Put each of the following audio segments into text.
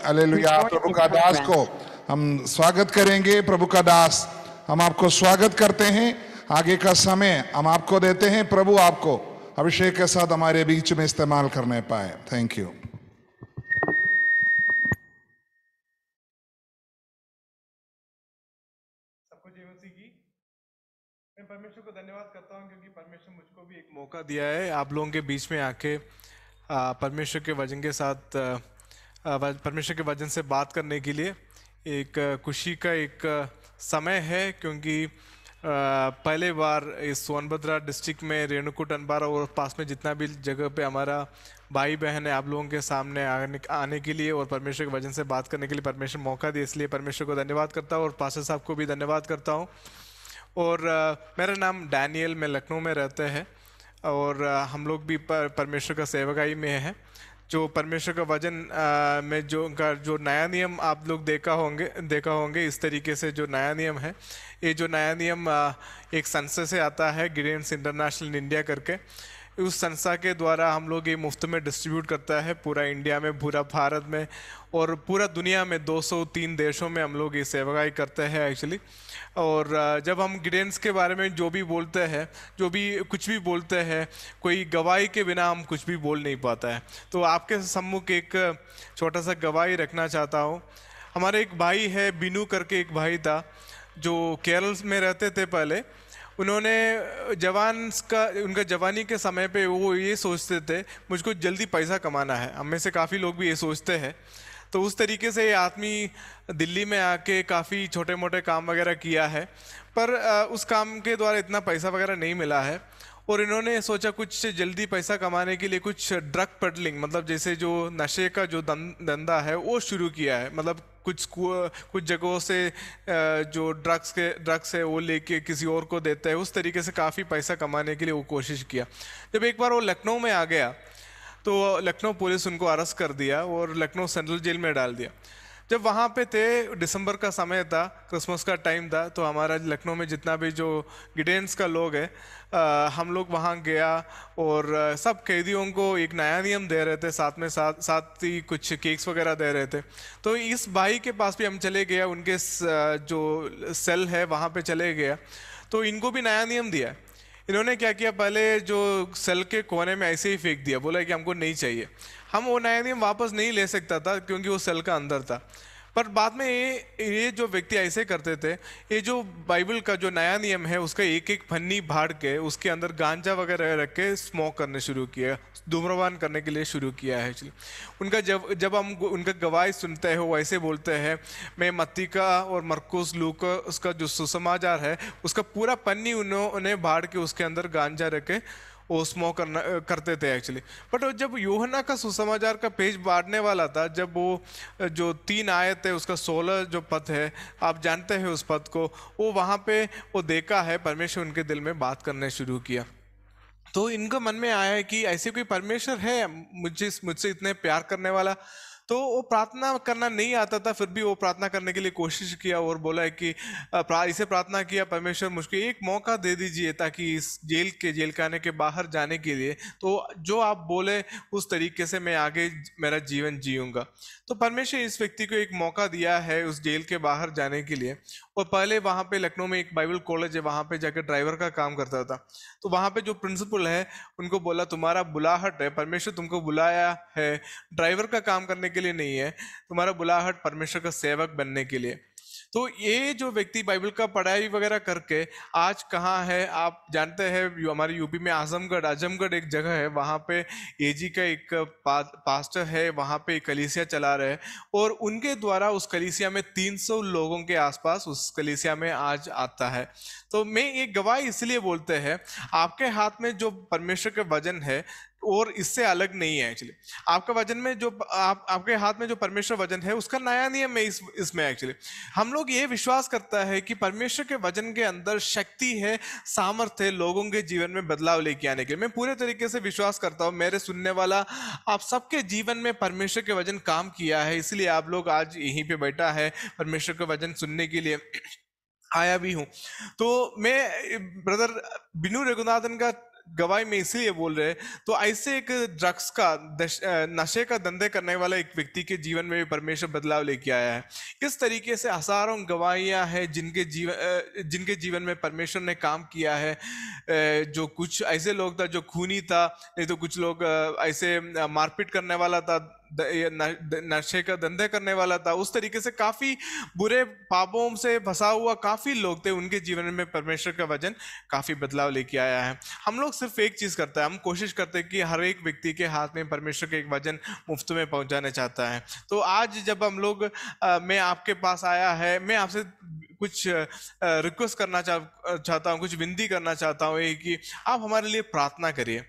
Hallelujah. प्रभु का दास को हम स्वागत करेंगे। प्रभु का दास, हम आपको स्वागत करते हैं। आगे का समय हम आपको देते हैं। प्रभु आपको अभिषेक के साथ हमारे बीच में इस्तेमाल करने पाए। Thank you. सबको जय मसीह की। मैं परमेश्वर को धन्यवाद करता हूँ क्योंकि परमेश्वर मुझको भी एक मौका दिया है आप लोगों के बीच में आके परमेश्वर के वचन के साथ परमेश्वर के वचन से बात करने के लिए। एक खुशी का एक समय है क्योंकि पहले बार इस सोनभद्रा डिस्ट्रिक्ट में रेणुकूट अनबारा और पास में जितना भी जगह पे हमारा भाई बहन है आप लोगों के सामने आने के लिए और परमेश्वर के वचन से बात करने के लिए परमेश्वर मौका दिया, इसलिए परमेश्वर को धन्यवाद करता हूँ और पास्टर साहब को भी धन्यवाद करता हूँ। और मेरा नाम डैनियल, मैं लखनऊ में रहते हैं और हम लोग भी परमेश्वर का सेवकाई में है। जो परमेश्वर का वचन में जो उनका जो नया नियम आप लोग देखा होंगे इस तरीके से जो नया नियम है, ये जो नया नियम एक संस्था से आता है, गिडेंस इंटरनेशनल इंडिया करके। उस संस्था के द्वारा हम लोग ये मुफ्त में डिस्ट्रीब्यूट करता है पूरा इंडिया में, पूरा भारत में और पूरा दुनिया में 203 देशों में हम लोग ये सेवकाई करते हैं एक्चुअली। और जब हम गिडेंस के बारे में जो भी बोलते हैं, जो भी कुछ भी बोलते हैं, कोई गवाही के बिना हम कुछ भी बोल नहीं पाता है। तो आपके सम्मुख एक छोटा सा गवाही रखना चाहता हूँ। हमारे एक भाई है, बिनू करके एक भाई था जो केरल में रहते थे पहले। उन्होंने उनका जवानी के समय पे वो ये सोचते थे मुझको जल्दी पैसा कमाना है। हम में से काफ़ी लोग भी ये सोचते हैं। तो उस तरीके से ये आदमी दिल्ली में आके काफ़ी छोटे मोटे काम वगैरह किया है, पर उस काम के द्वारा इतना पैसा वगैरह नहीं मिला है। और इन्होंने सोचा कुछ जल्दी पैसा कमाने के लिए कुछ ड्रग पेडलिंग, मतलब जैसे जो नशे का जो धंधा है वो शुरू किया है। मतलब कुछ जगहों से जो ड्रग्स है वो लेके किसी और को देता है, उस तरीके से काफ़ी पैसा कमाने के लिए वो कोशिश किया। जब एक बार वो लखनऊ में आ गया तो लखनऊ पुलिस उनको अरेस्ट कर दिया और लखनऊ सेंट्रल जेल में डाल दिया। जब वहाँ पे थे, दिसंबर का समय था, क्रिसमस का टाइम था, तो हमारा लखनऊ में जितना भी जो गिडेंस का लोग है हम लोग वहाँ गया और सब कैदियों को एक नया नियम दे रहे थे, साथ ही कुछ केक्स वगैरह दे रहे थे। तो इस भाई के पास भी हम चले गया, उनके जो सेल है वहाँ पे चले गया, तो इनको भी नया नियम दिया। इन्होंने क्या किया, पहले जो सेल के कोने में ऐसे ही फेंक दिया, बोला कि हमको नहीं चाहिए। हम वो नया नियम वापस नहीं ले सकता था क्योंकि वो सेल का अंदर था। पर बाद में ये जो व्यक्ति ऐसे करते थे, ये जो बाइबल का जो नया नियम है उसका एक एक पन्नी फाड़ के उसके अंदर गांजा वगैरह रख के स्मोक करने शुरू किया, धूम्रपान करने के लिए शुरू किया है एक्चुअली। उनका जब हम उनका गवाही सुनते हैं वो ऐसे बोलते हैं, मैं मत्ती का और मरकुस, लूका उसका जो सुसमाचार है उसका पूरा पन्नी उन्होंने फाड़ के उसके अंदर गांजा रख के वो स्मोक करते थे एक्चुअली। बट जब यूहन्ना का सुसमाचार का पेज बांटने वाला था, जब वो जो 3 आयत है उसका 16 जो पद है, आप जानते हैं उस पद को, वो वहाँ पे वो देखा है, परमेश्वर उनके दिल में बात करने शुरू किया। तो इनका मन में आया है कि ऐसे कोई परमेश्वर है मुझसे इतने प्यार करने वाला। तो वो प्रार्थना करना नहीं आता था, फिर भी वो प्रार्थना करने के लिए कोशिश किया और बोला है कि इसे प्रार्थना किया, परमेश्वर मुझको एक मौका दे दीजिए ताकि इस जेल खाने के बाहर जाने के लिए तो जो आप बोले उस तरीके से मैं आगे मेरा जीवन जीऊंगा। तो परमेश्वर इस व्यक्ति को एक मौका दिया है उस जेल के बाहर जाने के लिए। और पहले वहाँ पे लखनऊ में एक बाइबल कॉलेज है, वहाँ पे जाकर ड्राइवर का काम करता था। तो वहाँ पे जो प्रिंसिपल है उनको बोला तुम्हारा बुलाहट है, परमेश्वर तुमको बुलाया है ड्राइवर का काम करने के लिए नहीं है, तुम्हारा बुलाहट परमेश्वर का सेवक बनने के लिए। तो ये जो व्यक्ति बाइबल का पढ़ाई वगैरह करके आज कहाँ है आप जानते हैं, हमारे यूपी में आजमगढ़ एक जगह है, वहाँ पे एजी का एक पास्टर है, वहाँ पे एक कलीसिया चला रहे हैं और उनके द्वारा उस कलीसिया में 300 लोगों के आसपास उस कलीसिया में आज आता है। तो मैं एक गवाही इसलिए बोलते हैं, आपके हाथ में जो परमेश्वर का वचन है और इससे अलग नहीं है एक्चुअली। आपका वचन में जो आपके हाथ में जो परमेश्वर वचन है उसका नया नियम है इसमें एक्चुअली। हम लोग ये विश्वास करता है कि परमेश्वर के वचन के अंदर शक्ति है, सामर्थ्य है लोगों के जीवन में बदलाव लेके आने के लिए। मैं पूरे तरीके से विश्वास करता हूँ मेरे सुनने वाला आप सबके जीवन में परमेश्वर के वचन काम किया है, इसलिए आप लोग आज यहीं पे बैठा है परमेश्वर का वचन सुनने के लिए आया भी हूँ। तो मैं ब्रदर बिनू रघुनाथन का गवाही में इसलिए बोल रहे हैं, तो ऐसे एक ड्रग्स का नशे का धंधे करने वाला एक व्यक्ति के जीवन में भी परमेश्वर बदलाव लेके आया है। इस तरीके से हजारों गवाहियां हैं जिनके जीवन में परमेश्वर ने काम किया है। जो कुछ ऐसे लोग था जो खूनी था, नहीं तो कुछ लोग ऐसे मारपीट करने वाला था, नशे का धंधे करने वाला था, उस तरीके से काफी बुरे पापों से फंसा हुआ काफी लोग थे, उनके जीवन में परमेश्वर का वचन काफी बदलाव लेके आया है। हम लोग सिर्फ एक चीज करते हैं, हम कोशिश करते हैं कि हर एक व्यक्ति के हाथ में परमेश्वर का एक वचन मुफ्त में पहुंचाना चाहता है। तो आज जब हम लोग मैं आपके पास आया है, मैं आपसे कुछ रिक्वेस्ट करना चाहता हूँ, कुछ विनती करना चाहता हूँ कि आप हमारे लिए प्रार्थना करिए।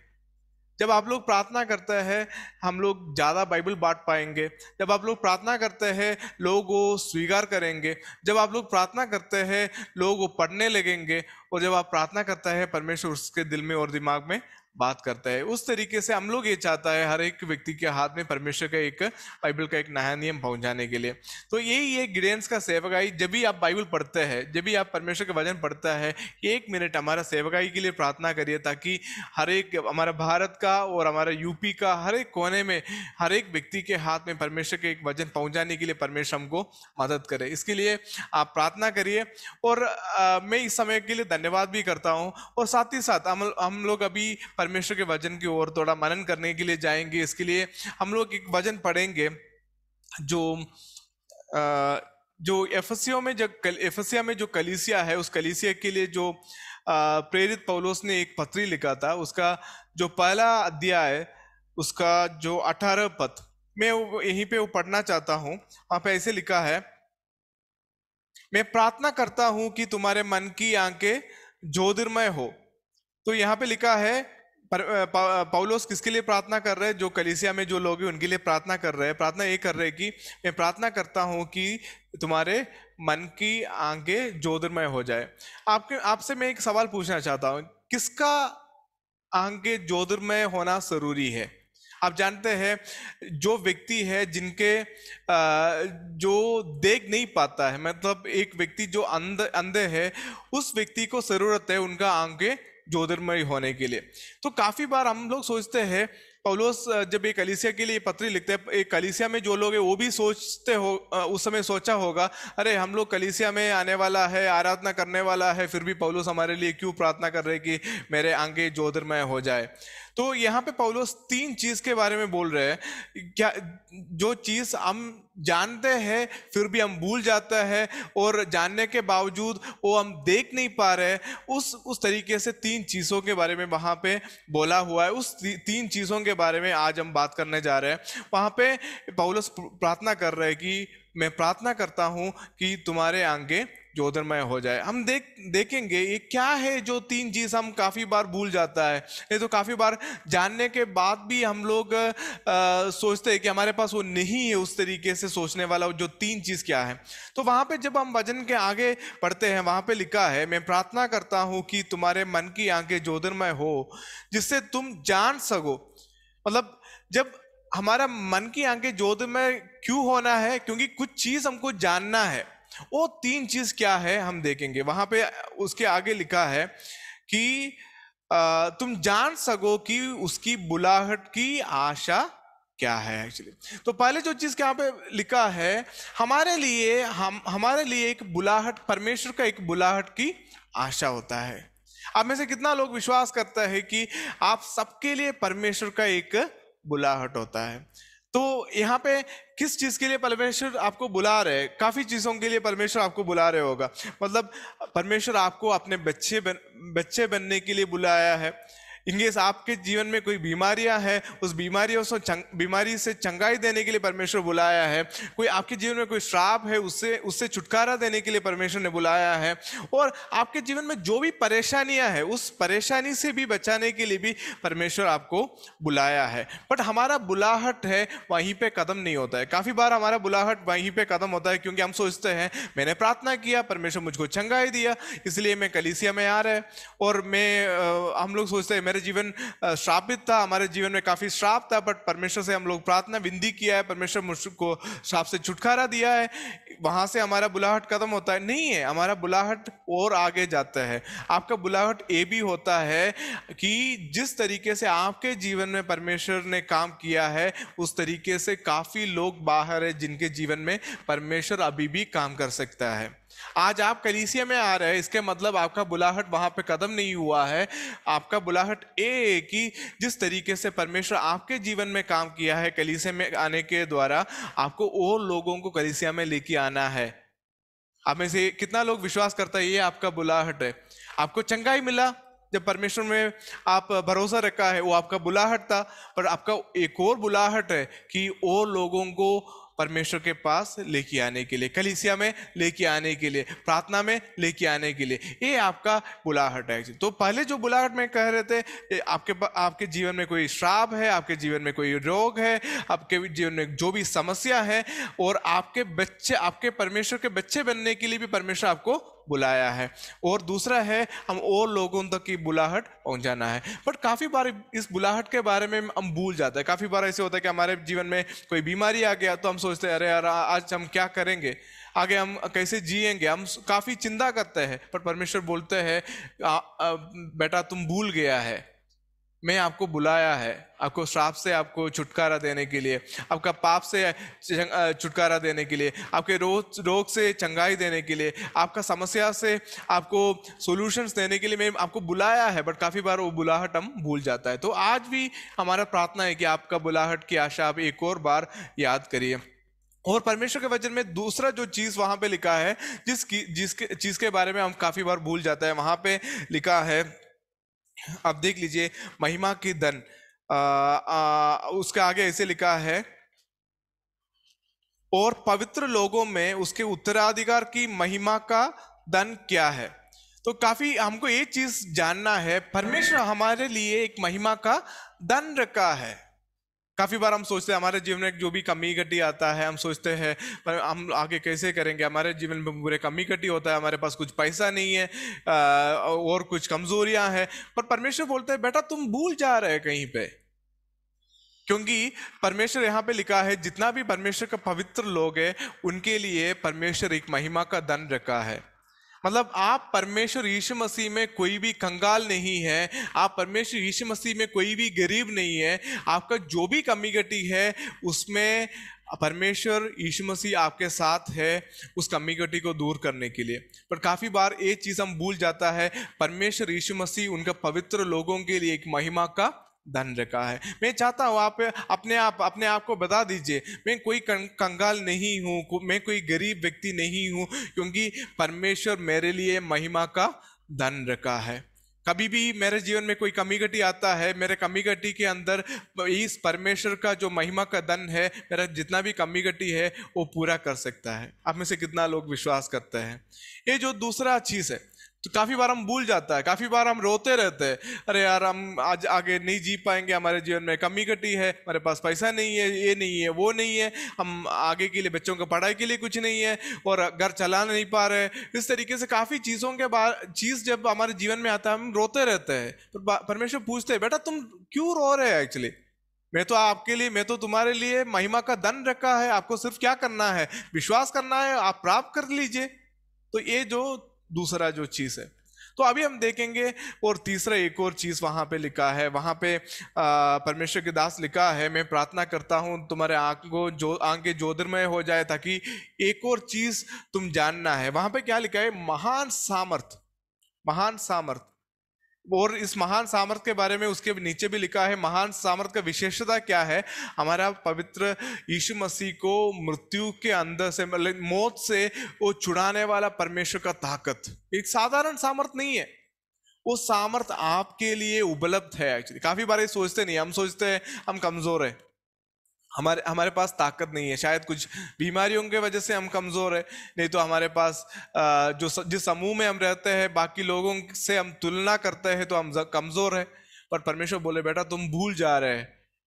जब आप लोग प्रार्थना करते हैं, हम लोग ज़्यादा बाइबल बांट पाएंगे। जब आप लोग प्रार्थना करते हैं, लोग वो स्वीकार करेंगे। जब आप लोग प्रार्थना करते हैं, लोग वो पढ़ने लगेंगे। और जब आप प्रार्थना करता है, परमेश्वर उसके दिल में और दिमाग में बात करता है। उस तरीके से हम लोग ये चाहता है हर एक व्यक्ति के हाथ में परमेश्वर का एक बाइबल का एक नया नियम पहुंचाने के लिए। तो यही है गिडेंस का सेवकाई। जब भी आप बाइबल पढ़ते हैं, जब भी आप परमेश्वर का वचन पढ़ता है, 1 मिनट हमारा सेवकाई के लिए प्रार्थना करिए, ताकि हर एक हमारा भारत का और हमारा यूपी का हर एक कोने में हर एक व्यक्ति के हाथ में परमेश्वर के एक वचन पहुंचाने के लिए परमेश्वर हमको मदद करे। इसके लिए आप प्रार्थना करिए। और मैं इस समय के लिए धन्यवाद भी करता हूँ। और साथ ही साथ हम लोग अभी परमेश्वर के वचन की ओर थोड़ा मनन करने के लिए जाएंगे। इसके लिए हम लोग एक वचन पढ़ेंगे जो एफेसिया में जो कलीसिया है, उस कलीसिया के लिए जो प्रेरित पौलुस ने एक पत्री लिखा था, उसका जो पहला अध्याय, उसका जो 18 पद, मैं यहीं पे वो पढ़ना चाहता हूँ। वहां पे ऐसे लिखा है, मैं प्रार्थना करता हूं कि तुम्हारे मन की आंखें ज्योतिर्मय हो। तो यहाँ पे लिखा है पौलुस किसके लिए प्रार्थना कर रहे हैं? जो कलीसिया में जो लोग हैं उनके लिए प्रार्थना कर रहे हैं। प्रार्थना ये कर रहे हैं कि मैं प्रार्थना करता हूं कि तुम्हारे मन की आंखें ज्योतिर्मय हो जाए। आपसे मैं एक सवाल पूछना चाहता हूं, किसका आंखें ज्योतिर्मय होना जरूरी है? आप जानते हैं जो व्यक्ति है जिनके जो देख नहीं पाता है, मतलब एक व्यक्ति जो अंधे है, उस व्यक्ति को जरूरत है उनका आंखें ज्योतिर्मय होने के लिए। तो काफी बार हम लोग सोचते हैं, पौलुस जब एक कलीसिया के लिए पत्री लिखते हैं, एक कलीसिया में जो लोग हैं वो भी सोचते हो, उस समय सोचा होगा, अरे हम लोग कलीसिया में आने वाला है, आराधना करने वाला है, फिर भी पौलुस हमारे लिए क्यों प्रार्थना कर रहे कि मेरे आंखें ज्योतिर्मय हो जाए। तो यहाँ पे पौलुस 3 चीज के बारे में बोल रहे हैं, क्या जो चीज हम जानते हैं फिर भी हम भूल जाता है, और जानने के बावजूद वो हम देख नहीं पा रहे, उस तरीके से 3 चीजों के बारे में वहां पे बोला हुआ है। उस 3 चीजों के बारे में आज हम बात करने जा रहे हैं। वहां पे पौलुस प्रार्थना कर रहे हैं कि मैं प्रार्थना करता हूं कि तुम्हारे आंखें ज्योतिर्मय हो जाए। हम देखेंगे ये क्या है जो 3 चीज हम काफी बार भूल जाता है। नहीं तो काफी बार जानने के बाद भी हम लोग सोचते हैं कि हमारे पास वो नहीं है उस तरीके से सोचने वाला जो 3 चीज क्या है। तो वहां पे जब हम वचन के आगे पढ़ते हैं, वहां पे लिखा है, मैं प्रार्थना करता हूं कि तुम्हारे मन की आंखें ज्योतिर्मय हो, जिससे तुम जान सको। मतलब जब हमारा मन की आंखें ज्योतिर्मय क्यों होना है? क्योंकि कुछ चीज हमको जानना है। वो 3 चीज क्या है हम देखेंगे। वहां पे उसके आगे लिखा है कि तुम जान सको कि उसकी बुलाहट की आशा क्या है। एक्चुअली तो पहले जो चीज यहाँ पे लिखा है, हमारे लिए एक बुलाहट, परमेश्वर का एक बुलाहट की आशा होता है। आप में से कितना लोग विश्वास करता है कि आप सबके लिए परमेश्वर का एक बुलाहट होता है? तो यहाँ पे किस चीज के लिए परमेश्वर आपको बुला रहे हैं? काफी चीजों के लिए परमेश्वर आपको बुला रहे होगा। मतलब परमेश्वर आपको अपने बच्चे बनने के लिए बुलाया है। इनकेस आपके जीवन में कोई बीमारियां हैं, उस बीमारी से चंगाई देने के लिए परमेश्वर बुलाया है। कोई आपके जीवन में कोई श्राप है, उससे छुटकारा देने के लिए परमेश्वर ने बुलाया है। और आपके जीवन में जो भी परेशानियां हैं, उस परेशानी से भी बचाने के लिए भी परमेश्वर आपको बुलाया है। बट हमारा बुलाहट है वहीं पे खत्म नहीं होता है। काफी बार हमारा बुलाहट वहीं पे खत्म होता है, क्योंकि हम सोचते हैं मैंने प्रार्थना किया, परमेश्वर मुझको चंगाई दिया, इसलिए मैं कलीसिया में आ रहा है। और हम लोग सोचते हैं मेरे मेरे जीवन श्रापित था, हमारे जीवन में काफी श्राप था, बट परमेश्वर से हम लोग प्रार्थना विनती किया है, परमेश्वर मुझको श्राप से छुटकारा दिया है, वहां से हमारा बुलाहट खत्म होता है? नहीं है, हमारा बुलाहट और आगे जाता है। आपका बुलाहट ये भी होता है कि जिस तरीके से आपके जीवन में परमेश्वर ने काम किया है, उस तरीके से काफी लोग बाहर है जिनके जीवन में परमेश्वर अभी भी काम कर सकता है। आज आप कलीसिया में आ रहे हैं, इसके मतलब आपका बुलाहट वहां पे कदम नहीं हुआ है। आपका बुलाहट ये कि जिस तरीके से परमेश्वर आपके जीवन में काम किया है कलीसिया में आने के द्वारा, आपको और लोगों को कलीसिया में लेके आना है। आप में से कितना लोग विश्वास करता है ये आपका बुलाहट है? आपको चंगाई मिला जब परमेश्वर में आप भरोसा रखा है, वो आपका बुलाहट था, पर आपका एक और बुलाहट है कि और लोगों को परमेश्वर के पास लेके आने के लिए, कलीसिया में लेके आने के लिए, प्रार्थना में लेके आने के लिए, ये आपका बुलाहट है। तो पहले जो बुलाहट में कह रहे थे, आपके जीवन में कोई श्राप है, आपके जीवन में कोई रोग है, आपके जीवन में जो भी समस्या है, और आपके बच्चे, आपके परमेश्वर के बच्चे बनने के लिए भी परमेश्वर आपको बुलाया है। और दूसरा है, हम और लोगों तक की बुलाहट पहुंचाना है। बट काफी बार इस बुलाहट के बारे में हम भूल जाते हैं। काफी बार ऐसे होता है कि हमारे जीवन में कोई बीमारी आ गया तो हम सोचते हैं अरे यार आज हम क्या करेंगे, आगे हम कैसे जिएंगे, हम काफी चिंता करते हैं। पर परमेश्वर बोलते हैं बेटा तुम भूल गया है, मैं आपको बुलाया है आपको श्राप से आपको छुटकारा देने के लिए, आपका पाप से छुटकारा देने के लिए, आपके रोग से चंगाई देने के लिए, आपका समस्या से आपको सॉल्यूशंस देने के लिए मैं आपको बुलाया है। बट काफ़ी बार वो बुलाहट हम भूल जाता है। तो आज भी हमारा प्रार्थना है कि आपका बुलाहट की आशा आप एक और बार याद करिए। और परमेश्वर के वचन में दूसरा जो चीज़ वहाँ पे लिखा है, जिसके चीज़ के बारे में हम काफ़ी बार भूल जाते हैं, वहाँ पे लिखा है, आप देख लीजिए, महिमा की धन, उसके आगे ऐसे लिखा है, और पवित्र लोगों में उसके उत्तराधिकार की महिमा का धन क्या है। तो काफी हमको ये चीज जानना है, परमेश्वर हमारे लिए एक महिमा का धन रखा है। काफी बार हम सोचते हैं हमारे जीवन में जो भी कमी घटी आता है, हम सोचते हैं पर हम आगे कैसे करेंगे, हमारे जीवन में पूरे कमी घटी होता है, हमारे पास कुछ पैसा नहीं है, और कुछ कमजोरियां हैं। पर परमेश्वर बोलते हैं बेटा तुम भूल जा रहे हैं कहीं पे, क्योंकि परमेश्वर यहाँ पे लिखा है जितना भी परमेश्वर का पवित्र लोग है उनके लिए परमेश्वर एक महिमा का धन रखा है। मतलब आप परमेश्वर यीशु मसीह में कोई भी कंगाल नहीं है, आप परमेश्वर यीशु मसीह में कोई भी गरीब नहीं है। आपका जो भी कमी घटी है उसमें परमेश्वर यीशु मसीह आपके साथ है उस कमी घटी को दूर करने के लिए। पर काफ़ी बार एक चीज़ हम भूल जाता है, परमेश्वर यीशु मसीह उनका पवित्र लोगों के लिए एक महिमा का धन रखा है। मैं चाहता हूँ आप अपने आप को बता दीजिए, मैं कोई कंगाल नहीं हूँ, मैं कोई गरीब व्यक्ति नहीं हूँ, क्योंकि परमेश्वर मेरे लिए महिमा का धन रखा है। कभी भी मेरे जीवन में कोई कमी घटी आता है, मेरे कमी घटी के अंदर इस परमेश्वर का जो महिमा का धन है, मेरा जितना भी कमी घटी है वो पूरा कर सकता है। आप में से कितना लोग विश्वास करते हैं? ये जो दूसरा चीज़ है, तो काफी बार हम भूल जाता है, काफी बार हम रोते रहते हैं, अरे यार हम आज आगे नहीं जी पाएंगे, हमारे जीवन में कमी घटी है, हमारे पास पैसा नहीं है, ये नहीं है, वो नहीं है, हम आगे के लिए बच्चों को पढ़ाई के लिए कुछ नहीं है, और घर चला नहीं पा रहे। इस तरीके से काफी चीजों के बाद चीज जब हमारे जीवन में आता है हम रोते रहते हैं। तो परमेश्वर पूछते हैं बेटा तुम क्यों रो रहे हैं? एक्चुअली मैं तो तुम्हारे लिए महिमा का धन रखा है, आपको सिर्फ क्या करना है, विश्वास करना है, आप प्राप्त कर लीजिए। तो ये जो दूसरा जो चीज है, तो अभी हम देखेंगे। और तीसरा एक और चीज वहां पे लिखा है, वहां पे परमेश्वर के दास लिखा है, मैं प्रार्थना करता हूं तुम्हारे आंखें ज्योतिर्मय हो जाए, ताकि एक और चीज तुम जानना है। वहां पे क्या लिखा है? महान सामर्थ, महान सामर्थ। और इस महान सामर्थ के बारे में उसके नीचे भी लिखा है, महान सामर्थ का विशेषता क्या है? हमारा पवित्र यीशु मसीह को मृत्यु के अंदर से, मतलब मौत से वो छुड़ाने वाला परमेश्वर का ताकत, एक साधारण सामर्थ नहीं है, वो सामर्थ आपके लिए उपलब्ध है। एक्चुअली काफी बार ये सोचते नहीं, हम सोचते हैं हम कमजोर है, हमारे पास ताकत नहीं है, शायद कुछ बीमारियों की वजह से हम कमज़ोर है, नहीं तो हमारे पास जिस समूह में हम रहते हैं बाकी लोगों से हम तुलना करते हैं तो हम कमज़ोर है। पर परमेश्वर बोले बेटा तुम भूल जा रहे हैं,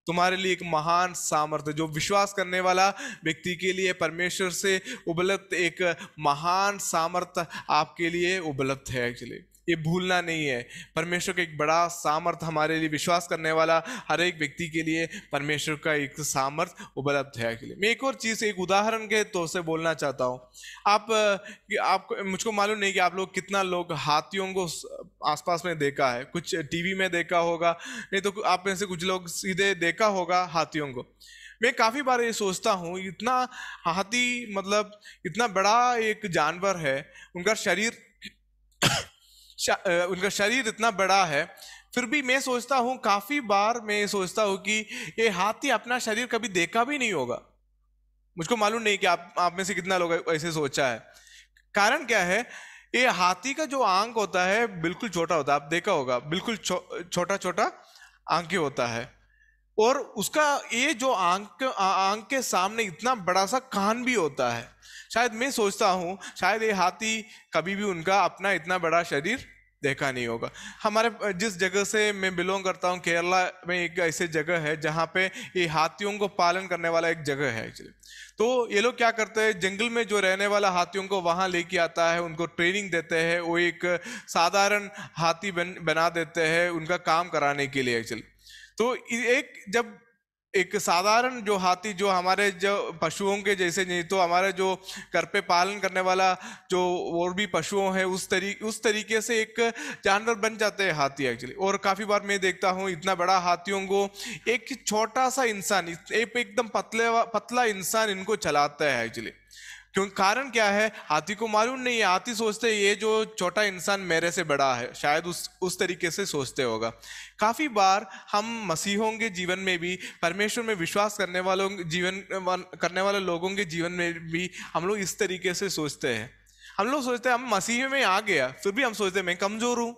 तुम्हारे लिए एक महान सामर्थ्य, जो विश्वास करने वाला व्यक्ति के लिए परमेश्वर से उपलब्ध एक महान सामर्थ्य आपके लिए उपलब्ध है। एक्चुअली ये भूलना नहीं है। परमेश्वर का एक बड़ा सामर्थ हमारे लिए, विश्वास करने वाला हर एक व्यक्ति के लिए परमेश्वर का एक सामर्थ उपलब्ध है के लिए। मैं एक और चीज़, एक उदाहरण के तौर से बोलना चाहता हूँ। आप मुझको मालूम नहीं कि आप लोग कितना लोग हाथियों को आसपास में देखा है। कुछ टीवी में देखा होगा, नहीं तो आप में से कुछ लोग सीधे देखा होगा हाथियों को। मैं काफी बार ये सोचता हूँ, इतना हाथी मतलब इतना बड़ा एक जानवर है, उनका शरीर उनका शरीर इतना बड़ा है, फिर भी मैं सोचता हूँ, काफी बार मैं सोचता हूँ कि ये हाथी अपना शरीर कभी देखा भी नहीं होगा। मुझको मालूम नहीं कि आप में से कितना लोग ऐसे सोचा है। कारण क्या है? ये हाथी का जो आंख होता है बिल्कुल छोटा होता है, आप देखा होगा, बिल्कुल छोटा छोटा आंखें होता है। और उसका ये जो आंख के सामने इतना बड़ा सा कान भी होता है। शायद मैं सोचता हूँ, शायद ये हाथी कभी भी उनका अपना इतना बड़ा शरीर देखा नहीं होगा। हमारे जिस जगह से मैं बिलोंग करता हूँ, केरला में एक ऐसे जगह है जहाँ पे ये हाथियों को पालन करने वाला एक जगह है एक्चुअली। तो ये लोग क्या करते हैं, जंगल में जो रहने वाला हाथियों को वहाँ लेके आता है, उनको ट्रेनिंग देते हैं, वो एक साधारण हाथी बना देते हैं उनका काम कराने के लिए एक्चुअली। तो जब एक साधारण जो हाथी, जो हमारे जो पशुओं के जैसे नहीं, तो हमारे जो घर पे पालन करने वाला जो और भी पशुओं है, उस तरीके से एक जानवर बन जाते हैं हाथी एक्चुअली। और काफी बार मैं देखता हूँ इतना बड़ा हाथियों को एक छोटा सा इंसान, एक एकदम पतला इंसान इनको चलाता है एक्चुअली। क्यों? कारण क्या है? हाथी को मालूम नहीं है। हाथी सोचते हैं ये जो छोटा इंसान मेरे से बड़ा है, शायद उस तरीके से सोचते होगा। काफी बार हम मसीहों के जीवन में भी, परमेश्वर में विश्वास करने वाले लोगों के जीवन में भी हम लोग इस तरीके से सोचते हैं। हम लोग सोचते हैं हम मसीह में आ गया, फिर भी हम सोचते हैं मैं कमजोर हूं,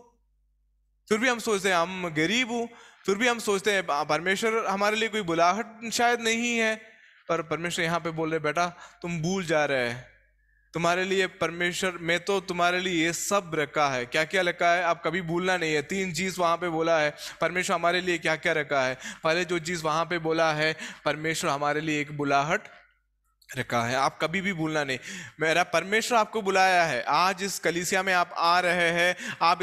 फिर भी हम सोचते हैं हम गरीब हूं, फिर भी हम सोचते हैं परमेश्वर हमारे लिए कोई बुलाहट शायद नहीं है। पर परमेश्वर यहाँ पे बोल रहे, बेटा तुम भूल जा रहे हैं, तुम्हारे लिए परमेश्वर, मैं तो तुम्हारे लिए ये सब रखा है। क्या क्या रखा है आप कभी भूलना नहीं है। 3 चीज वहां पे बोला है परमेश्वर हमारे लिए क्या क्या रखा है। पहले जो चीज वहां पे बोला है, परमेश्वर हमारे लिए एक बुलाहट रखा है, आप कभी भी भूलना नहीं। मेरा परमेश्वर आपको बुलाया है। आज इस कलीसिया में आप आ रहे हैं, आप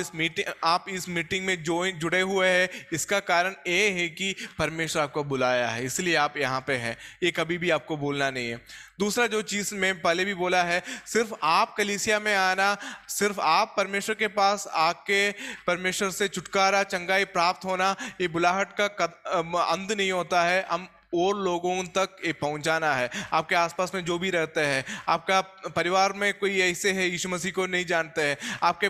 इस मीटिंग में जुड़े हुए हैं, इसका कारण ये है कि परमेश्वर आपको बुलाया है, इसलिए आप यहाँ पे हैं। ये कभी भी आपको भूलना नहीं है। दूसरा जो चीज मैं पहले भी बोला है, सिर्फ आप कलीसिया में आना, सिर्फ आप परमेश्वर के पास आके परमेश्वर से छुटकारा, चंगाई प्राप्त होना, ये बुलाहट का अंत नहीं होता है। हम और लोगों तक ये पहुंचाना है। आपके आसपास में जो भी रहते हैं, आपका परिवार में कोई ऐसे है यीशु मसीह को नहीं जानते हैं, आपके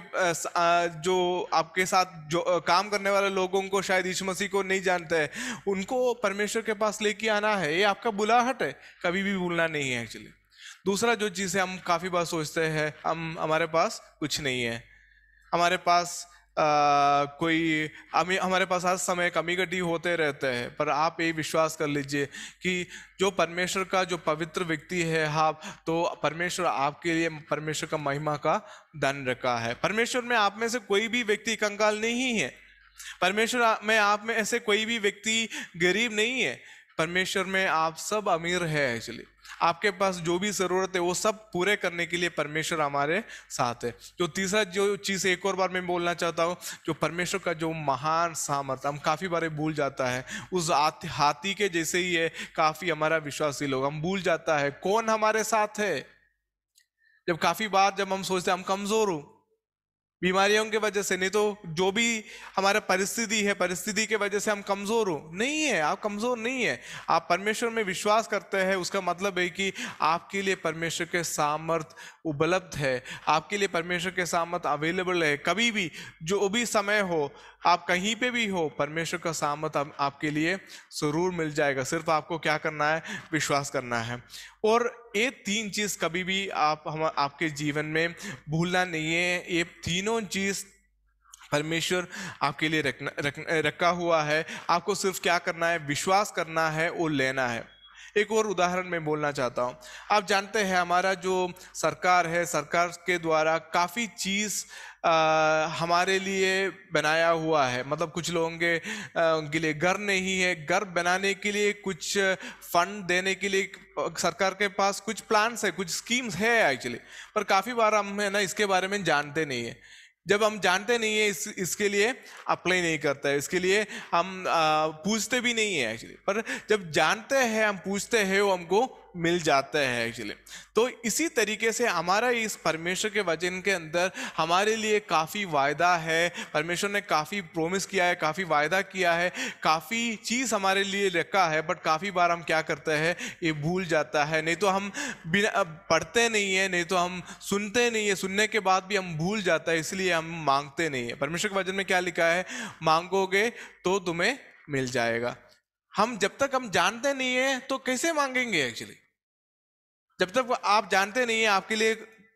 जो आपके साथ जो काम करने वाले लोगों को शायद यीशु मसीह को नहीं जानते हैं, उनको परमेश्वर के पास लेके आना है। ये आपका बुलाहट है, कभी भी भूलना नहीं है एक्चुअली। दूसरा जो चीज़ है, हम काफ़ी बार सोचते हैं हमारे पास कुछ नहीं है, हमारे पास हमारे पास हर समय कमी घटी होते रहते हैं। पर आप ये विश्वास कर लीजिए कि जो परमेश्वर का जो पवित्र व्यक्ति है, आप तो परमेश्वर आपके लिए परमेश्वर का महिमा का धन रखा है। परमेश्वर में आप में से कोई भी व्यक्ति कंगाल नहीं है। परमेश्वर में आप में ऐसे कोई भी व्यक्ति गरीब नहीं है। परमेश्वर में आप सब अमीर है एक्चुअली। आपके पास जो भी जरूरत है वो सब पूरे करने के लिए परमेश्वर हमारे साथ है। जो तीसरा जो चीज एक और बार मैं बोलना चाहता हूँ, जो परमेश्वर का जो महान सामर्थ्य, हम काफी बार भूल जाता है। उस हाथी के जैसे ही है काफी हमारा विश्वासी लोग, हम भूल जाता है कौन हमारे साथ है। जब काफी बार जब हम सोचते हैं हम कमजोर हूं बीमारियों के वजह से, नहीं तो जो भी हमारा परिस्थिति है, परिस्थिति के वजह से हम कमजोर हो, नहीं है, आप कमजोर नहीं है। आप परमेश्वर में विश्वास करते हैं, उसका मतलब है कि आपके लिए परमेश्वर के सामर्थ उपलब्ध है, आपके लिए परमेश्वर के सामर्थ अवेलेबल है। कभी भी जो भी समय हो, आप कहीं पे भी हो, परमेश्वर का सामर्थ आपके लिए जरूर मिल जाएगा। सिर्फ आपको क्या करना है? विश्वास करना है। और ये 3 चीज कभी भी आपके जीवन में भूलना नहीं है। ये तीनों चीज परमेश्वर आपके लिए रखा हुआ है। आपको सिर्फ क्या करना है? विश्वास करना है और लेना है। एक और उदाहरण मैं बोलना चाहता हूँ। आप जानते हैं हमारा जो सरकार है, सरकार के द्वारा काफ़ी चीज़ हमारे लिए बनाया हुआ है। मतलब कुछ लोगों उनके लिए घर नहीं है, घर बनाने के लिए कुछ फंड देने के लिए सरकार के पास कुछ प्लान्स है, कुछ स्कीम्स है एक्चुअली। पर काफ़ी बार हम है ना इसके बारे में जानते नहीं है। जब हम जानते नहीं है इसके लिए अप्लाई नहीं करते हैं, इसके लिए हम पूछते भी नहीं है एक्चुअली। पर जब जानते हैं, हम पूछते हैं, वो हमको मिल जाते हैं एक्चुअली। तो इसी तरीके से हमारा इस परमेश्वर के वचन के अंदर हमारे लिए काफ़ी वायदा है। परमेश्वर ने काफ़ी प्रोमिस किया है, काफ़ी वायदा किया है, काफ़ी चीज़ हमारे लिए रखा है। बट काफ़ी बार हम क्या करते हैं, ये भूल जाता है। नहीं तो हम बिना पढ़ते नहीं है, नहीं तो हम सुनते नहीं है, सुनने के बाद भी हम भूल जाता है, इसलिए हम मांगते नहीं है। परमेश्वर के वचन में क्या लिखा है, मांगोगे तो तुम्हें मिल जाएगा। हम जब तक हम जानते नहीं है तो कैसे मांगेंगे एक्चुअली? जब तक आप जानते नहीं है आपके लिए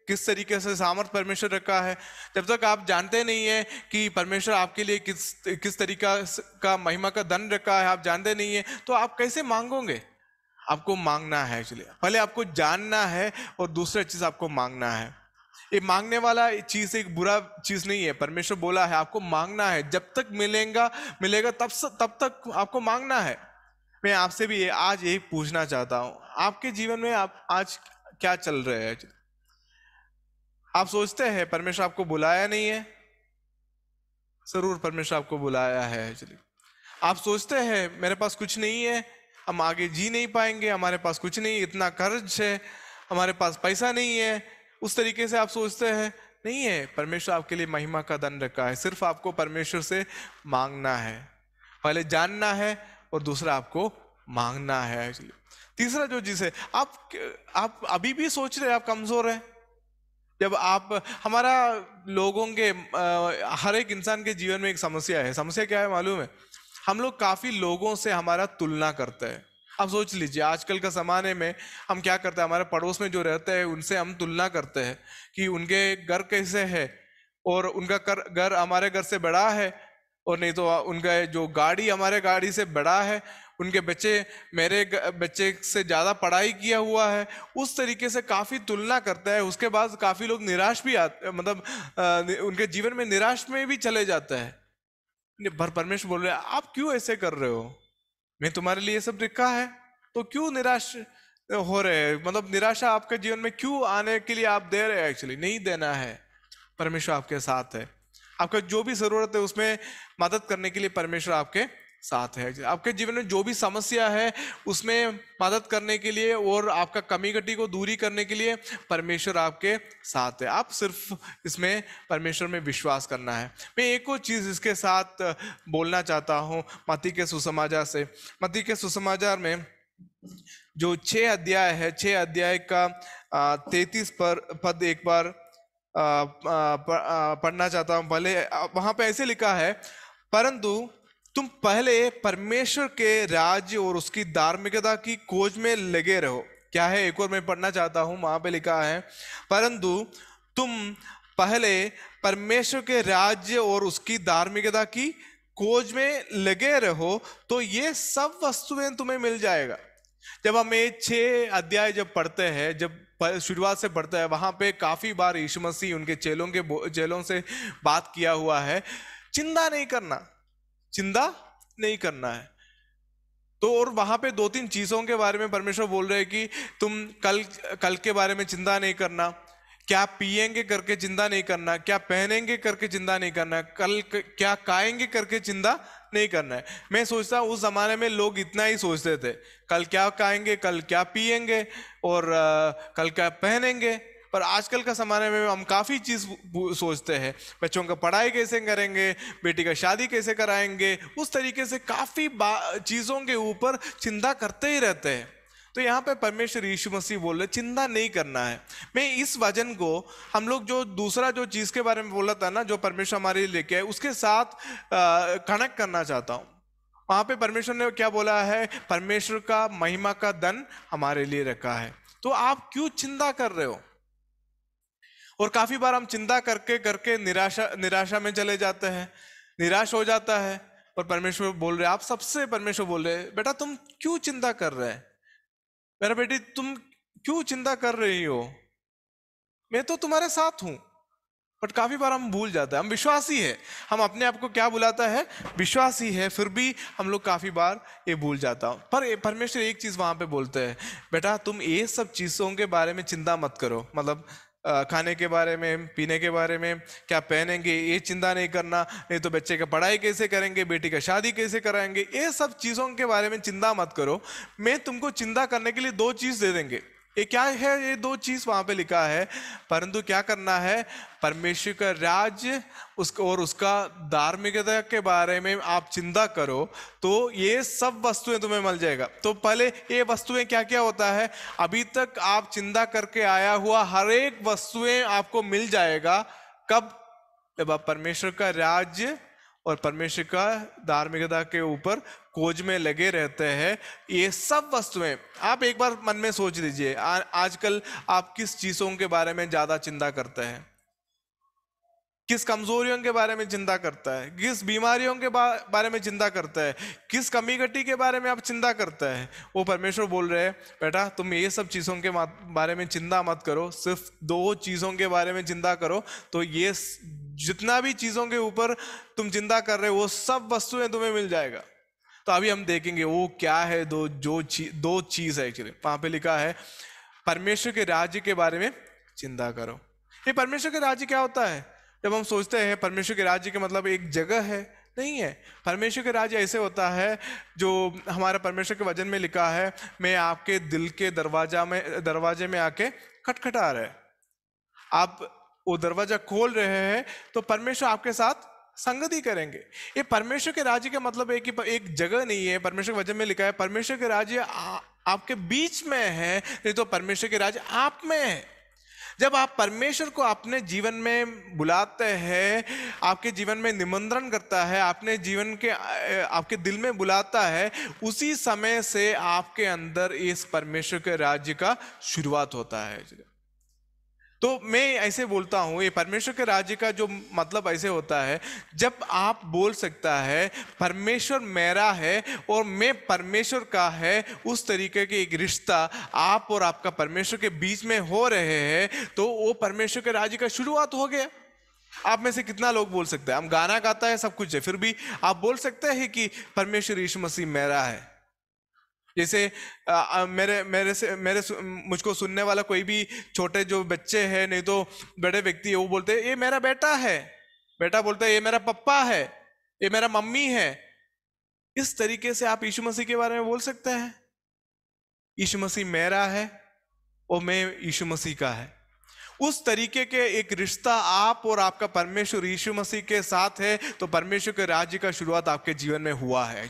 किस तरीके से सामर्थ परमेश्वर रखा है, जब तक आप जानते नहीं है कि परमेश्वर आपके लिए किस तरीका का महिमा का धन रखा है, आप जानते नहीं है, तो आप कैसे मांगोगे? आपको मांगना है एक्चुअली। पहले आपको जानना है और दूसरा चीज आपको मांगना है। ये मांगने वाला चीज एक बुरा चीज नहीं है। परमेश्वर बोला है आपको मांगना है, जब तक मिलेगा तब तक आपको मांगना है। मैं आपसे भी आज यही पूछना चाहता हूं, आपके जीवन में आप आज क्या चल रहे हैं? आप सोचते हैं परमेश्वर आपको बुलाया नहीं है? जरूर परमेश्वर आपको बुलाया है एक्चुअली। आप सोचते हैं मेरे पास कुछ नहीं है, हम आगे जी नहीं पाएंगे, हमारे पास कुछ नहीं, इतना कर्ज है, हमारे पास पैसा नहीं है, उस तरीके से आप सोचते हैं? नहीं है, परमेश्वर आपके लिए महिमा का धन रखा है। सिर्फ आपको परमेश्वर से मांगना है। पहले जानना है और दूसरा आपको मांगना है एक्चुअली। तीसरा जो चीज है, आप अभी भी सोच रहे हैं आप कमजोर है। जब आप हमारा लोगों के हर एक इंसान के जीवन में एक समस्या है। समस्या क्या है मालूम है? हम लोग काफी लोगों से हमारा तुलना करते हैं। आप सोच लीजिए आजकल का जमाने में हम क्या करते हैं, हमारे पड़ोस में जो रहते हैं उनसे हम तुलना करते हैं कि उनके घर कैसे है और उनका घर हमारे घर से बड़ा है, और नहीं तो उनका जो गाड़ी हमारे गाड़ी से बड़ा है, उनके बच्चे मेरे बच्चे से ज्यादा पढ़ाई किया हुआ है। उस तरीके से काफी तुलना करता है। उसके बाद काफी लोग निराश भी मतलब उनके जीवन में निराश में भी चले जाते हैं। पर परमेश्वर बोल रहे हैं आप क्यों ऐसे कर रहे हो? मैं तुम्हारे लिए सब लिखा है, तो क्यों निराश हो रहे हैं? मतलब निराशा आपके जीवन में क्यों आने के लिए आप दे रहे हैं? एक्चुअली नहीं देना है। परमेश्वर आपके साथ है। आपका जो भी जरूरत है उसमें मदद करने के लिए परमेश्वर आपके साथ है। आपके जीवन में जो भी समस्या है उसमें मदद करने के लिए और आपका कमी घटी को दूरी करने के लिए परमेश्वर आपके साथ है। आप सिर्फ इसमें परमेश्वर में विश्वास करना है। मैं एक और चीज इसके साथ बोलना चाहता हूँ मत्ती के सुसमाचार से। मत्ती के सुसमाचार में जो 6 अध्याय है, 6 अध्याय का 33 पद एक बार पढ़ना चाहता हूं। पहले वहां पे ऐसे लिखा है, परंतु तुम पहले परमेश्वर के राज्य और उसकी धार्मिकता की खोज में लगे रहो। क्या है, एक और मैं पढ़ना चाहता हूं। वहां पे लिखा है, परंतु तुम पहले परमेश्वर के राज्य और उसकी धार्मिकता की खोज में लगे रहो तो ये सब वस्तुएं तुम्हें मिल जाएगा। जब हम ये 6 अध्याय जब पढ़ते हैं, जब शुरुआत से पढ़ते हैं, वहां पे काफी बार यीशु मसीह उनके चेलों से बात किया हुआ है, चिंता नहीं करना है। तो और वहां पे 2-3 चीजों के बारे में परमेश्वर बोल रहे हैं कि तुम कल के बारे में चिंता नहीं करना, क्या पिएंगे करके चिंता नहीं करना, क्या पहनेंगे करके चिंता नहीं करना, कल क्या खाएंगे करके चिंता नहीं करना है। मैं सोचता हूँ उस जमाने में लोग इतना ही सोचते थे, कल क्या खाएंगे, कल क्या पिएंगे और कल क्या पहनेंगे। पर आजकल का जमाने में हम काफी चीज सोचते हैं, बच्चों का पढ़ाई कैसे करेंगे, बेटी का शादी कैसे कराएंगे, उस तरीके से काफी चीजों के ऊपर चिंता करते ही रहते हैं। तो यहाँ पे परमेश्वर यीशु मसीह बोल रहे चिंता नहीं करना है। मैं इस वचन को हम लोग जो दूसरा जो चीज के बारे में बोला था ना, जो परमेश्वर हमारे लिए लेके आए, उसके साथ कनेक्ट करना चाहता हूँ। वहां पे परमेश्वर ने क्या बोला है, परमेश्वर का महिमा का धन हमारे लिए रखा है। तो आप क्यों चिंता कर रहे हो? और काफी बार हम चिंता करके करके निराशा में चले जाते हैं, निराश हो जाता है। और परमेश्वर बोल रहे, आप सबसे परमेश्वर बोल रहे, बेटा तुम क्यों चिंता कर रहे हैं, मेरा बेटी तुम क्यों चिंता कर रही हो, मैं तो तुम्हारे साथ हूं। बट काफी बार हम भूल जाते हैं, हम विश्वासी है, हम अपने आप को क्या बुलाता है, विश्वासी है, फिर भी हम लोग काफी बार ये भूल जाता हूं। पर परमेश्वर एक चीज वहां पे बोलते हैं, बेटा तुम ये सब चीजों के बारे में चिंता मत करो। मतलब खाने के बारे में, पीने के बारे में, क्या पहनेंगे ये चिंता नहीं करना, नहीं तो बच्चे का पढ़ाई कैसे करेंगे, बेटी का शादी कैसे कराएंगे, ये सब चीज़ों के बारे में चिंता मत करो। मैं तुमको चिंता करने के लिए दो चीज़ दे देंगे। ये क्या है? ये दो चीज वहां पे लिखा है, परंतु क्या करना है? परमेश्वर का राज्य उसको और उसका धार्मिकता के बारे में आप चिंता करो तो ये सब वस्तुएं तुम्हें मिल जाएगा। तो पहले ये वस्तुएं क्या क्या होता है? अभी तक आप चिंता करके आया हुआ हर एक वस्तुएं आपको मिल जाएगा। कब? जब आप परमेश्वर का राज्य और परमेश्वर का धार्मिकता के ऊपर खोज में लगे रहते हैं। ये सब वस्तुएं आप एक बार मन में सोच लीजिए, आजकल आप किस चीजों के बारे में ज्यादा चिंता करते हैं? किस कमजोरियों के बारे में चिंता करता है? किस बीमारियों के बारे में चिंता करता है? किस कमी घटी के बारे में आप चिंता करता है? वो परमेश्वर बोल रहे हैं, बेटा तुम ये सब चीजों के बारे में चिंता मत करो, सिर्फ दो चीजों के बारे में चिंता करो। तो ये जितना भी चीजों के ऊपर तुम चिंता कर रहे हो वो सब वस्तुएं तुम्हें मिल जाएगा। तो अभी हम देखेंगे वो क्या है। दो चीज है एक्चुअली वहां पे लिखा है, परमेश्वर के राज्य के बारे में चिंता करो। ये परमेश्वर के राज्य क्या होता है? जब हम सोचते हैं परमेश्वर के राज्य का मतलब एक जगह है, नहीं है। परमेश्वर के राज्य ऐसे होता है जो हमारा परमेश्वर के वचन में लिखा है, मैं आपके दिल के दरवाजे में आके खटखटा रहे। आप वो दरवाजा खोल रहे हैं तो परमेश्वर आपके साथ संगति करेंगे। ये परमेश्वर के राज्य का मतलब है कि एक जगह नहीं है। परमेश्वर के वचन में लिखा है परमेश्वर के राज्य आपके बीच में है, नहीं तो परमेश्वर के राज्य आप में है। जब आप परमेश्वर को अपने जीवन में बुलाते हैं, आपके जीवन में निमंत्रण करता है, आपने जीवन के आपके दिल में बुलाता है, उसी समय से आपके अंदर इस परमेश्वर के राज्य का शुरुआत होता है। तो मैं ऐसे बोलता हूं, ये परमेश्वर के राज्य का जो मतलब ऐसे होता है, जब आप बोल सकता है परमेश्वर मेरा है और मैं परमेश्वर का है, उस तरीके के एक रिश्ता आप और आपका परमेश्वर के बीच में हो रहे हैं, तो वो परमेश्वर के राज्य का शुरुआत हो गया। आप में से कितना लोग बोल सकते हैं? हम गाना गाता है, सब कुछ है, फिर भी आप बोल सकते हैं कि परमेश्वर यीशु मसीह मेरा है। जैसे मुझको सुनने वाला कोई भी छोटे जो बच्चे हैं, नहीं तो बड़े व्यक्ति है, वो बोलते हैं ये मेरा बेटा है। बेटा बोलता है ये मेरा पप्पा है, ये मेरा मम्मी है। इस तरीके से आप यीशु मसीह के बारे में बोल सकते हैं, यीशु मसीह मेरा है और मैं यीशु मसीह का है। उस तरीके के एक रिश्ता आप और आपका परमेश्वर यीशु मसीह के साथ है, तो परमेश्वर के राज्य का शुरुआत आपके जीवन में हुआ है।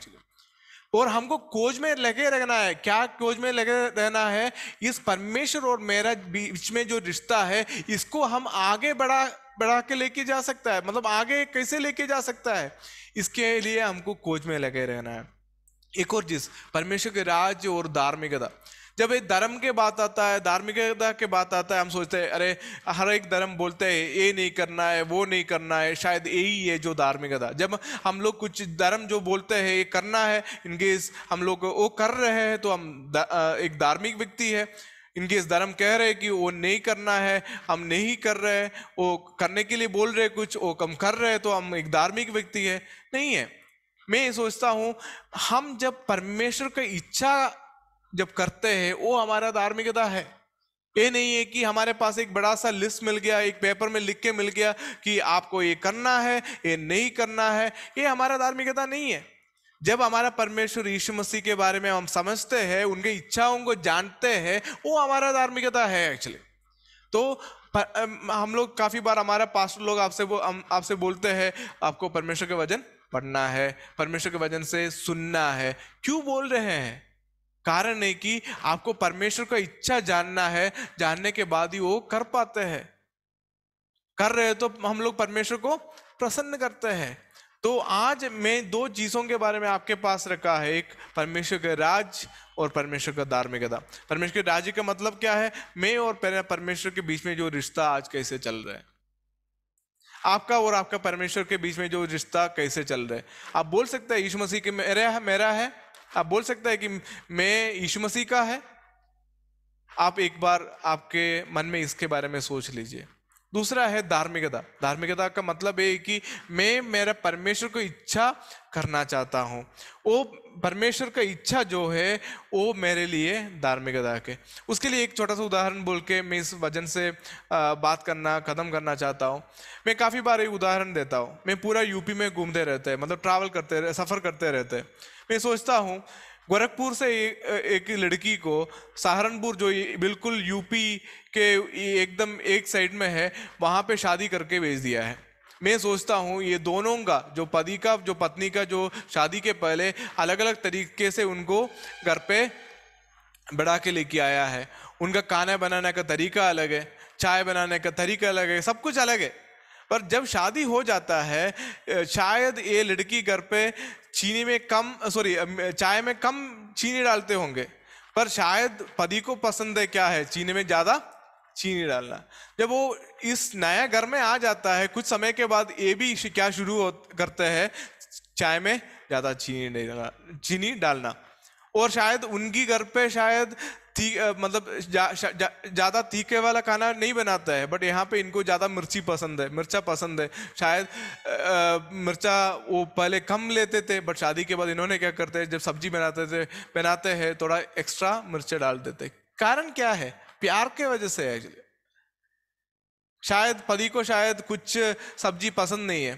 और हमको खोज में लगे रहना है। क्या खोज में लगे रहना है? इस परमेश्वर और मेरा बीच में जो रिश्ता है, इसको हम आगे बढ़ा के लेके जा सकता है। मतलब आगे कैसे लेके जा सकता है, इसके लिए हमको खोज में लगे रहना है। एक और चीज, परमेश्वर के राज्य और धार्मिकता। जब एक धर्म के बात आता है, धार्मिकता के बात आता है, हम सोचते हैं अरे हर एक धर्म बोलते हैं ये नहीं करना है, वो नहीं करना है, शायद यही है जो धार्मिकता। जब हम लोग कुछ धर्म जो बोलते हैं ये करना है, इनकेस हम लोग वो कर रहे हैं तो हम एक धार्मिक व्यक्ति है। इनकेस धर्म कह रहे हैं कि वो नहीं करना है, हम नहीं कर रहे हैं, वो करने के लिए बोल रहे कुछ, वो कम कर रहे हैं, तो हम एक धार्मिक व्यक्ति है, नहीं है। मैं ये सोचता हूं, हम जब परमेश्वर की इच्छा जब करते हैं वो हमारा धार्मिकता है। ये नहीं है कि हमारे पास एक बड़ा सा लिस्ट मिल गया, एक पेपर में लिख के मिल गया कि आपको ये करना है, ये नहीं करना है। ये हमारा धार्मिकता नहीं है। जब हमारा परमेश्वर यीशु मसीह के बारे में हम समझते हैं, उनकी इच्छाओं को जानते हैं, वो हमारा धार्मिकता है एक्चुअली। तो हम लोग काफी बार हमारा पास्टर लोग आपसे बोलते हैं आपको परमेश्वर के वचन पढ़ना है, परमेश्वर के वचन से सुनना है। क्यों बोल रहे हैं? कारण है कि आपको परमेश्वर का इच्छा जानना है, जानने के बाद ही वो कर पाते हैं। कर रहे तो हम लोग परमेश्वर को प्रसन्न करते हैं। तो आज मैं दो चीजों के बारे में आपके पास रखा है, एक परमेश्वर का राज्य और परमेश्वर का धार्मिकता। परमेश्वर के राज्य का मतलब क्या है? मैं और परमेश्वर के बीच में जो रिश्ता आज कैसे चल रहा है, आपका और आपका परमेश्वर के बीच में जो रिश्ता कैसे चल रहा है। आप बोल सकते हैं यीशु मसीह के मेरा है, आप बोल सकते हैं कि मैं यीशु मसीह का है। आप एक बार आपके मन में इसके बारे में सोच लीजिए। दूसरा है धार्मिकता। धार्मिकता का मतलब है कि मैं मेरा परमेश्वर को इच्छा करना चाहता हूँ। वो परमेश्वर का इच्छा जो है वो मेरे लिए धार्मिकता है। उसके लिए एक छोटा सा उदाहरण बोल के मैं इस वजन से बात करना खत्म करना चाहता हूँ। मैं काफ़ी बार एक उदाहरण देता हूँ। मैं पूरा यूपी में घूमते रहते हैं, मतलब ट्रैवल करते रहे, सफ़र करते रहते हैं। मैं सोचता हूँ गोरखपुर से एक लड़की को सहारनपुर जो बिल्कुल यूपी के एकदम एक साइड में है वहाँ पे शादी करके भेज दिया है। मैं सोचता हूँ ये दोनों का जो पति का जो पत्नी का जो शादी के पहले अलग अलग तरीके से उनको घर पे बढ़ा के लेके आया है। उनका खाना बनाने का तरीका अलग है, चाय बनाने का तरीका अलग है, सब कुछ अलग है। पर जब शादी हो जाता है शायद ये लड़की घर पे चीनी में कम चाय में कम चीनी डालते होंगे, पर शायद पति को पसंद है क्या है, चीनी में ज्यादा चीनी डालना। जब वो इस नया घर में आ जाता है कुछ समय के बाद ये भी क्या करते हैं, चाय में ज्यादा चीनी डालना। और शायद उनकी घर पे शायद मतलब ज्यादा तीखे वाला खाना नहीं बनाता है, बट यहाँ पे इनको ज्यादा मिर्चा पसंद है। शायद मिर्चा वो पहले कम लेते थे, बट शादी के बाद इन्होंने क्या करते हैं, जब सब्जी बनाते हैं थोड़ा एक्स्ट्रा मिर्चा डाल देते। कारण क्या है? प्यार के वजह से है। शायद पति को शायद कुछ सब्जी पसंद नहीं है,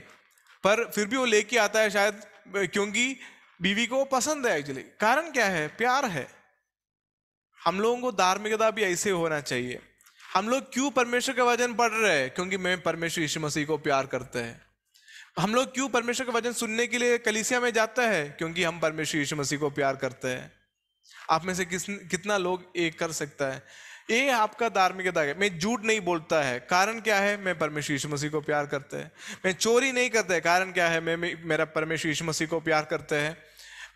पर फिर भी वो लेके आता है, शायद क्योंकि बीवी को पसंद है। एक्चुअली कारण क्या है? प्यार है। हम लोगों को धार्मिकता भी ऐसे होना चाहिए। हम लोग क्यों परमेश्वर का वचन पढ़ रहे हैं? क्योंकि मैं परमेश्वर यीशु मसीह को प्यार करते हैं। हम लोग क्यों परमेश्वर का वचन सुनने के लिए कलीसिया में जाते हैं? क्योंकि हम परमेश्वर यीशु मसीह को प्यार करते हैं। आप में से कितना लोग ये कर सकता है? ये आपका धार्मिकता है। मैं झूठ नहीं बोलता है, कारण क्या है? मैं परमेश्वर यीशु मसीह को प्यार करते हैं। मैं चोरी नहीं करता है, कारण क्या है? मेरा परमेश्वर यीशु मसीह को प्यार करते हैं।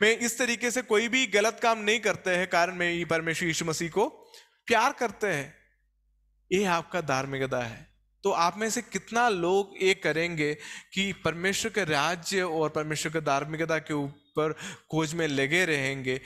मैं इस तरीके से कोई भी गलत काम नहीं करते हैं, कारण मैं परमेश्वर यीशु मसीह को प्यार करते हैं। ये आपका धार्मिकता है। तो आप में से कितना लोग ये करेंगे कि परमेश्वर के राज्य और परमेश्वर के धार्मिकता के ऊपर खोज में लगे रहेंगे,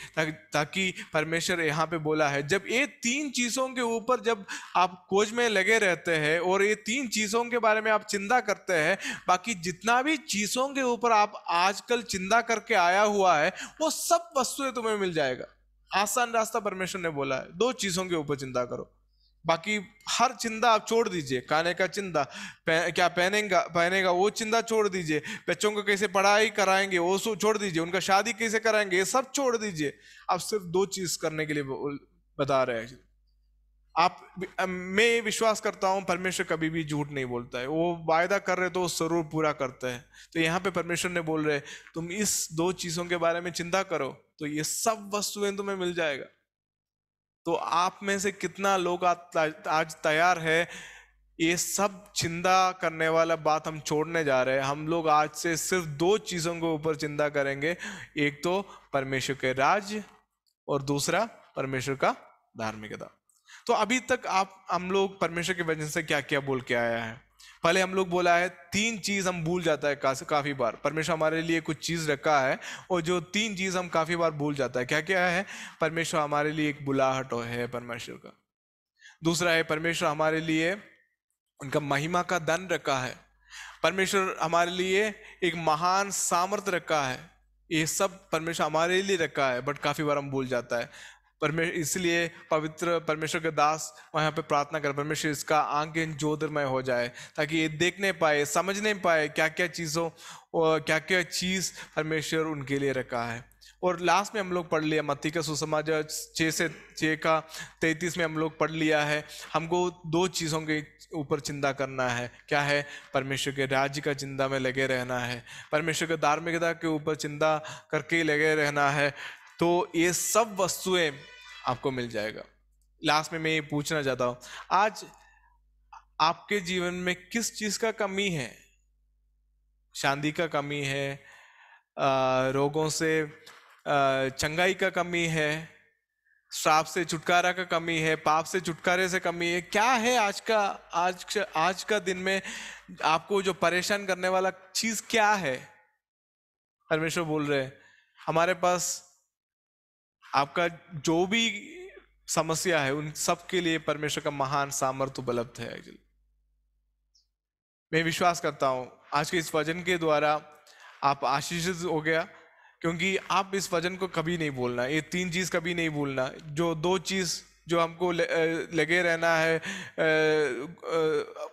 ताकि परमेश्वर यहाँ पे बोला है जब ये 3 चीजों के ऊपर जब आप खोज में लगे रहते हैं और ये 3 चीजों के बारे में आप चिंता करते हैं, बाकी जितना भी चीजों के ऊपर आप आजकल चिंता करके आया हुआ है वो सब वस्तुएं तुम्हें मिल जाएगा। आसान रास्ता परमेश्वर ने बोला है, 2 चीजों के ऊपर चिंता करो, बाकी हर चिंता आप छोड़ दीजिए। खाने का चिंता, क्या पहनेगा वो चिंता छोड़ दीजिए। बच्चों को कैसे पढ़ाई कराएंगे वो छोड़ दीजिए। उनका शादी कैसे कराएंगे ये सब छोड़ दीजिए। आप सिर्फ 2 चीज करने के लिए बता रहे हैं मैं विश्वास करता हूं परमेश्वर कभी भी झूठ नहीं बोलता है। वो वायदा कर रहे तो जरूर पूरा करता है। तो यहाँ पे परमेश्वर ने बोल रहे तुम इस 2 चीजों के बारे में चिंता करो तो ये सब वस्तुएं तुम्हें मिल जाएगा। तो आप में से कितना लोग आज तैयार है ये सब चिंता करने वाला बात हम छोड़ने जा रहे हैं? हम लोग आज से सिर्फ 2 चीजों के ऊपर चिंता करेंगे, एक तो परमेश्वर के राज्य और दूसरा परमेश्वर का धार्मिकता। तो अभी तक हम लोग परमेश्वर के वचन से क्या क्या बोल के आया है? पहले हम लोग बोला है 3 चीज हम भूल जाता है काफी बार। परमेश्वर हमारे लिए कुछ चीज रखा है और जो 3 चीज हम काफी बार भूल जाता है। क्या क्या है? परमेश्वर हमारे लिए एक बुलाहट है परमेश्वर का। दूसरा है परमेश्वर हमारे लिए उनका महिमा का धन रखा है। परमेश्वर हमारे लिए एक महान सामर्थ रखा है। ये सब परमेश्वर हमारे लिए रखा है, बट काफी बार हम भूल जाता है। इसलिए पवित्र परमेश्वर के दास वहाँ पे प्रार्थना कर, परमेश्वर इसका आंखें ज्योतिर्मय हो जाए ताकि ये देखने पाए, समझने पाए क्या क्या चीज़ों और क्या क्या चीज़ परमेश्वर उनके लिए रखा है। और लास्ट में हम लोग पढ़ लिया मत्ती का सुसमाचार 6:33 में हम लोग पढ़ लिया है। हमको 2 चीज़ों के ऊपर चिंता करना है। क्या है? परमेश्वर के राज्य का चिंता में लगे रहना है, परमेश्वर के धार्मिकता के ऊपर चिंता करके लगे रहना है। तो ये सब वस्तुएं आपको मिल जाएगा। लास्ट में मैं ये पूछना चाहता हूं, आज आपके जीवन में किस चीज का कमी है? शांति का कमी है, रोगों से चंगाई का कमी है, श्राप से छुटकारा का कमी है, पाप से छुटकारे से कमी है? क्या है आज का दिन में आपको जो परेशान करने वाला चीज क्या है? परमेश्वर बोल रहे हमारे पास आपका जो भी समस्या है उन सब के लिए परमेश्वर का महान सामर्थ्य उपलब्ध है। मैं विश्वास करता हूँ आज के इस वचन के द्वारा आप आशीषित हो गया, क्योंकि आप इस वचन को कभी नहीं भूलना, ये 3 चीज कभी नहीं भूलना, जो 2 चीज जो हमको लगे रहना है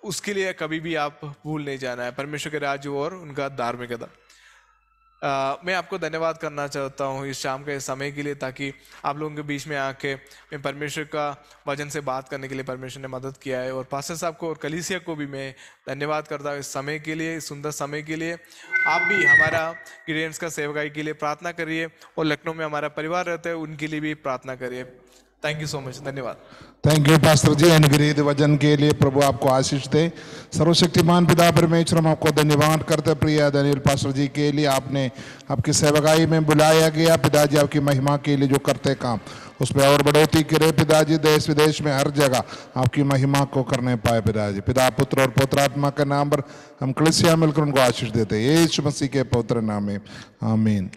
उसके लिए कभी भी आप भूल नहीं जाना है, परमेश्वर के राज्य और उनका धार्मिकता। मैं आपको धन्यवाद करना चाहता हूँ इस शाम के समय के लिए, ताकि आप लोगों के बीच में आके मैं परमेश्वर का वचन से बात करने के लिए परमेश्वर ने मदद किया है। और पास्टर साहब को और कलीसिया को भी मैं धन्यवाद करता हूँ इस समय के लिए, इस सुंदर समय के लिए। आप भी हमारा गिडेंस का सेवकाई के लिए प्रार्थना करिए, और लखनऊ में हमारा परिवार रहता है उनके लिए भी प्रार्थना करिए। थैंक यू सो मच, धन्यवाद। थैंक यू पास्टर जी अनुग्रहित वचन के लिए। प्रभु आपको आशीष दे। सर्वशक्तिमान पिता परमेश्वर, हम आपको धन्यवाद करते प्रिय दानियल पास्टर जी के लिए, आपने आपकी सेवकाई में बुलाया गया पिताजी, आपकी महिमा के लिए जो करते काम उसमें और बढ़ोतरी करे पिताजी, देश विदेश में हर जगह आपकी महिमा को करने पाए पिताजी। पिता पुत्र और पवित्रात्मा के नाम पर हम कलीसिया मिलकर उनको आशीष देते हैं, यीशु मसीह के पवित्र नाम में, आमीन।